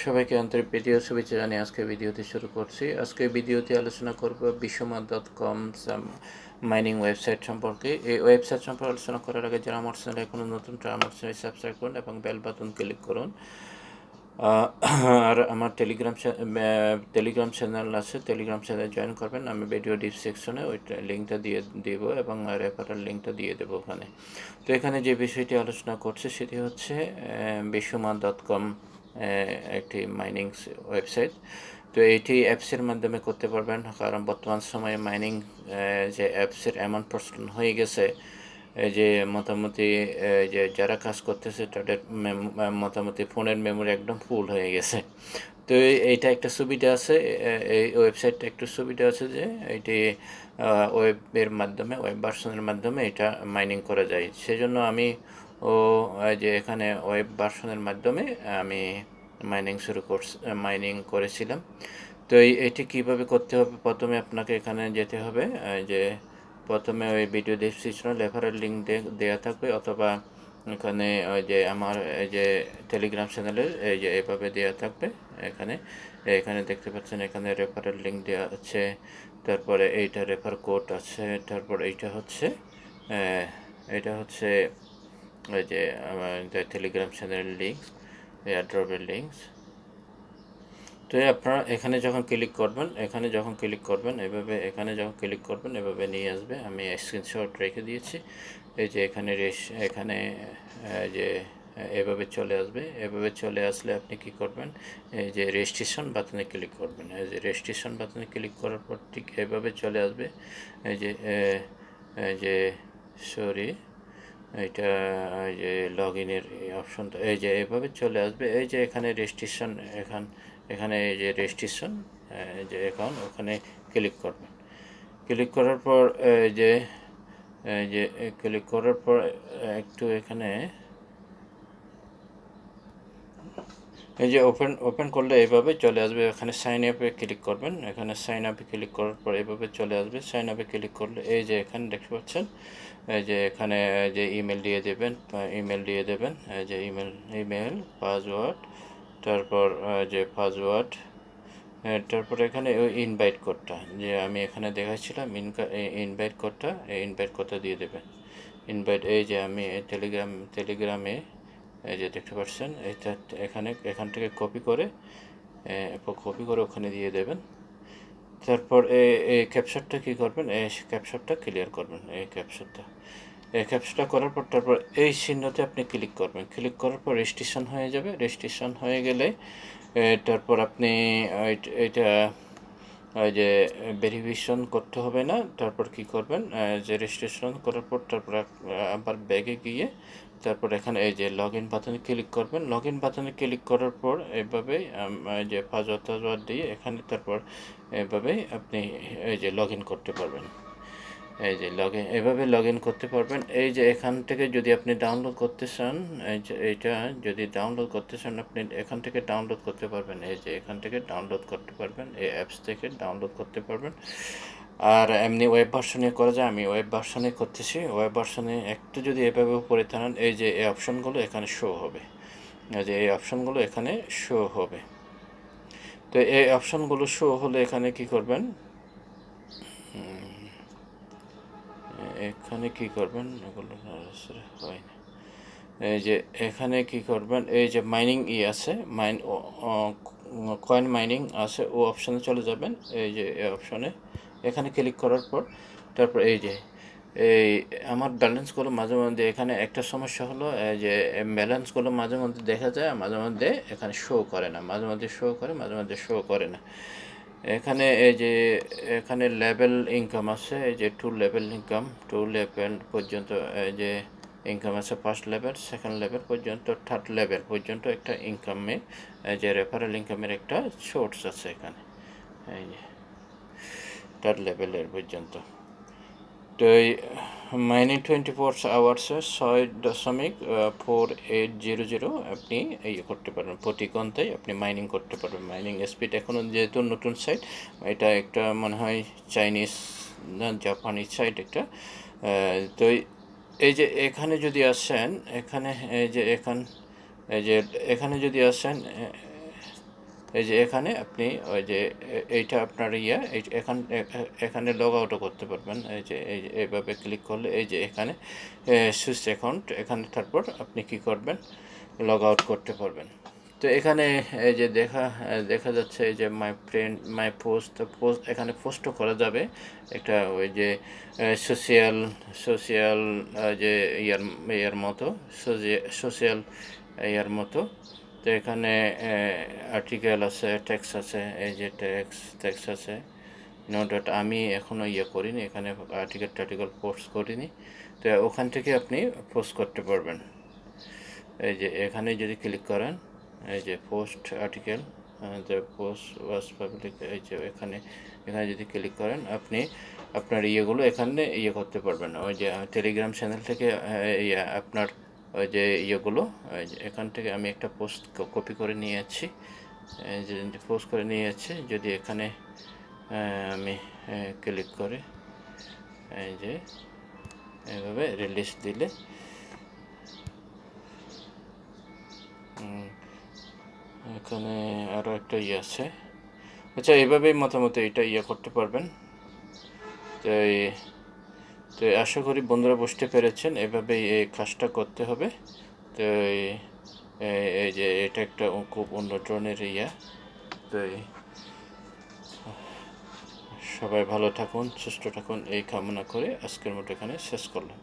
সবাইকে আন্তরিক ভিডিও শুভেচ্ছা জানিয়ে আজকে ভিডিওটি শুরু করছি। আজকে ভিডিওতে আলোচনা করব BISHOUMA.com মাইনিং ওয়েবসাইট সম্পর্কে। এই ওয়েবসাইট সম্পর্কে আলোচনা করার আগে যারা আমার চ্যানেলে এখনও নতুন তারা আমার চ্যানেল সাবস্ক্রাইব করুন এবং বেল বাটন ক্লিক করুন। আর আমার টেলিগ্রাম চ্যানেল আছে, টেলিগ্রাম চ্যানেলে জয়েন করবেন। আমি ভিডিও ডিসক্রিপশনে ওই লিঙ্কটা দিয়ে দেব এবং রেফারেল লিঙ্কটা দিয়ে দেবো ওখানে। তো এখানে যে বিষয়টি আলোচনা করছে সেটি হচ্ছে BISHOUMA.com একটি মাইনিং ওয়েবসাইট। তো এইটি অ্যাপসের মাধ্যমে করতে পারবেন, কারণ বর্তমান সময়ে মাইনিং যে অ্যাপসের এমন প্রচলন হয়ে গেছে যে মোটামুটি যে যারা কাজ করতেছে তাদের মোটামুটি ফোনের মেমোরি একদম ফুল হয়ে গেছে। তো এইটা একটা সুবিধা আছে, এই ওয়েবসাইটটা একটু সুবিধা আছে যে এটি ওয়েবের মাধ্যমে, ওয়েব ভার্সনের মাধ্যমে এটা মাইনিং করা যায়। সেজন্য আমি যে এখানে ওয়েব ভার্সনের মাধ্যমে আমি মাইনিং করেছিলাম। তো এটি কীভাবে করতে হবে, প্রথমে আপনাকে এখানে যেতে হবে, যে প্রথমে ওই ভিডিও ডেসক্রিপশনে রেফারেল লিঙ্ক দেওয়া থাকবে, অথবা এখানে ওই যে আমার এই যে টেলিগ্রাম চ্যানেলের এই যে এভাবে দেওয়া থাকবে। এখানে দেখতে পাচ্ছেন, এখানে রেফারেল লিঙ্ক দেওয়া আছে, তারপরে এইটা রেফার কোড আছে, তারপর এটা হচ্ছে ওই যে আমার টেলিগ্রাম চ্যানেলের লিঙ্ক, এয়ারড্রপের লিঙ্কস। তো আপনারা এখানে যখন ক্লিক করবেন, এভাবে নিয়ে আসবে। আমি স্ক্রিনশট রেখে দিয়েছি। এই যে এখানে যে এভাবে চলে আসবে। এভাবে চলে আসলে আপনি কি করবেন, এই যে রেজিস্ট্রেশন বাটনে ক্লিক করবেন। এই যে রেজিস্ট্রেশন বাটনে ক্লিক করার পর ঠিক এভাবে চলে আসবে। এই যে সরি, এইটা এই যে লগ ইনের অপশনটা এই যে এভাবে চলে আসবে। এই যে এখানে রেজিস্ট্রেশন, এখানে এই যে রেজিস্ট্রেশন যে অ্যাকাউন্ট, ওখানে ক্লিক করবেন। ক্লিক করার পর ক্লিক করার পর একটু এখানে এই যে ওপেন করলে এইভাবে চলে আসবে। এখানে সাইন আপে ক্লিক করবেন। এখানে সাইন আপে ক্লিক করার পর এইভাবে চলে আসবে। সাইন আপে ক্লিক করলে এই যে এখানে দেখতে পাচ্ছেন, এই যে এখানে যে ইমেল দিয়ে দেবেন, এই যে ইমেল পাসওয়ার্ড, তারপর যে পাসওয়ার্ড, তারপর এখানে ওই ইনভাইট কোডটা যে আমি এখানে দেখাচ্ছিলাম, ইনভাইট কোডটা, এই ইনভাইট কোডটা দিয়ে দেবেন। এই যে আমি টেলিগ্রামে এই যে দেখতে পাচ্ছেন, এটা এখান থেকে কপি করে ওখানে দিয়ে দেবেন। তারপর এই ক্যাপচারটা কী করবেন, এই ক্যাপচারটা ক্লিয়ার করবেন। এই ক্যাপচারটা করার পর তারপর এই চিহ্নতে আপনি ক্লিক করবেন। ক্লিক করার পর রেজিস্ট্রেশন হয়ে যাবে। রেজিস্ট্রেশন হয়ে গেলে তারপর আপনি এটা ওই যে ভেরিফিকেশন করতে হবে না। তারপর কি করবেন, যে রেজিস্ট্রেশন করার পর তারপর আবার ব্যাগে গিয়ে তারপর এখানে এই যে লগ ইন বাটনে ক্লিক করবেন। লগ ইন বাটনে ক্লিক করার পর এভাবে যে পাসওয়ার্ড দিয়ে এখানে তারপর এভাবেই আপনি এই যে লগ ইন করতে পারবেন। এই যে এভাবে লগ ইন করতে পারবেন। এই যে এখান থেকে যদি আপনি ডাউনলোড করতে চান, এইটা যদি ডাউনলোড করতে চান, আপনি এখান থেকে ডাউনলোড করতে পারবেন। এই যে এখান থেকে ডাউনলোড করতে পারবেন, এই অ্যাপস থেকে ডাউনলোড করতে পারবেন। আর এমনি ওয়েব ভার্সনে করা যায়, আমি ওয়েব ভার্সনে করতেছি। ওয়েব ভার্সনে একটু যদি এভাবে উপরে টানান, এই যে এই অপশনগুলো এখানে শো হবে। তো এই অপশনগুলো শো হলে এখানে কি করবেন, এগুলো হয় না। এই যে এখানে কি করবেন, এই যে মাইনিং আছে, কয়েন মাইনিং আছে, ও অপশানে চলে যাবেন। এই যে এই অপশানে এখানে ক্লিক করার পর তারপর এই যে আমার ব্যালেন্সগুলো মাঝে মধ্যে, এখানে একটা সমস্যা হলো যে ব্যালেন্সগুলো মাঝে মধ্যে দেখা যায়, মাঝে মধ্যে এখানে শো করে না, মাঝে মধ্যে শো করে না। এখানে লেভেল ইনকাম আছে, এই যে 2 লেভেল ইনকাম, 2 লেভেল পর্যন্ত এই যে ইনকাম আছে, 1st লেভেল, 2nd লেভেল পর্যন্ত, 3rd লেভেল পর্যন্ত একটা ইনকামে যে রেফারেল ইনকামের একটা সোর্স আছে এখানে, এই যে 3rd লেভেলের পর্যন্ত। তো এই মাইনিং 24 আওয়ার্সে 6.4800 আপনি করতে পারবেন, প্রতি ঘন্টায় আপনি মাইনিং করতে পারবেন। মাইনিং স্পিড এখনও যেহেতু নতুন সাইট, এটা একটা মনে হয় চাইনিজ না জাপানিজ সাইট একটা। তো এই যে এখানে যদি আসেন, এখানে যদি আসেন, এই যে এখানে আপনি ওই যে এইটা আপনার এখানে লগ আউটও করতে পারবেন। এই যে এইভাবে ক্লিক করলে এই যে এখানে সুইচ অ্যাকাউন্ট, এখানে তারপর আপনি কি করবেন, লগ আউট করতে পারবেন। তো এখানে এই যে দেখা যাচ্ছে এই যে মাই পোস্ট এখানে পোস্টও করা যাবে একটা ওই যে সোশিয়াল যে ইয়ার মতো, সোশিয়াল ইয়ার মতো। তো এখানে আর্টিকেল আছে, টেক্সট আছে, এই যে টেক্সট আছে। নোট আমি এখনও করিনি, এখানে টার্টিকেল পোস্ট করিনি। তো ওখান থেকে আপনি পোস্ট করতে পারবেন। এই যে এখানে যদি ক্লিক করেন, এই যে post article, the post was public, এই যে এখানে যদি ক্লিক করেন আপনি আপনার ইয়েগুলো এখানে করতে পারবেন। ওই যে টেলিগ্রাম চ্যানেল থেকে আপনার ওই যে ইয়েগুলো এখান থেকে আমি একটা পোস্ট কপি করে নিয়ে যাচ্ছি, যে পোস্ট করে নিয়ে যাচ্ছি। যদি এখানে আমি ক্লিক করে এই যে এভাবে রিলিজ দিলে এখানে আরও একটা আছে। আচ্ছা, এভাবেই মোটামুটি এটা করতে পারবেন। তো আশা করি বন্ধুরা বুঝতে পেরেছেন, এভাবেই এই কাজটা করতে হবে। তো এই যে এটা একটা খুব অন্য ধরনের তো সবাই ভালো থাকুন, সুস্থ থাকুন এই কামনা করে আজকের মতো এখানে শেষ করলাম।